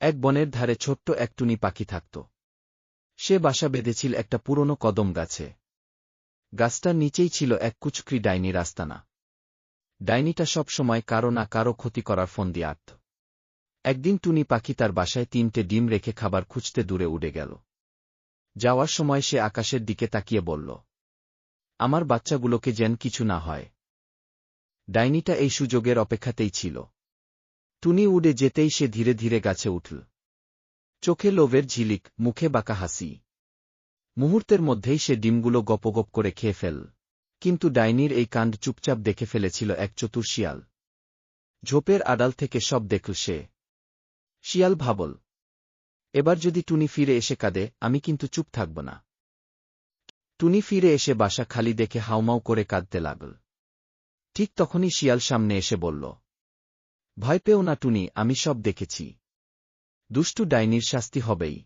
এক বনের ধারে ছোট্ট এক টুনি পাখি থাকত। সে বাসা বেঁধেছিল একটা পুরনো কদম গাছে। গাছটার নিচেই ছিল এক কুচক্রি ডাইনির আস্তানা। ডাইনিটা সব সময় কারো না কারো ক্ষতি করার ফন্দি আঁটত। একদিন টুনি পাখি তার বাসায় 3টে ডিম রেখে খাবার খুঁজতে দূরে উড়ে গেল। যাওয়ার সময় সে আকাশের দিকে তাকিয়ে বলল, আমার বাচ্চাগুলোকে যেন কিছু না হয়। ডাইনিটা এই সুযোগের অপেক্ষাতেই ছিল। টুনি উড়ে যেতেই সে ধীরে ধীরে গাছে উঠল। চোখে লোভের ঝিলিক, মুখে বাঁকা হাসি। মুহূর্তের মধ্যেই সে ডিমগুলো গপগপ করে খেয়ে ফেলল। কিন্তু ডাইনির এই কাণ্ড চুপচাপ দেখে ফেলেছিল এক চতুর শিয়াল। ঝোপের আড়াল থেকে সব দেখল সে। শিয়াল ভাবল, এবার যদি টুনি ফিরে এসে কাঁদে, আমি কিন্তু চুপ থাকব না। টুনি ফিরে এসে বাসা খালি দেখে হাউমাউ করে কাঁদতে লাগল। ঠিক তখনই শিয়াল সামনে এসে বলল, ভয় পেও না টুনি, আমি সব দেখেছি। দুষ্টু ডাইনির শাস্তি হবেই।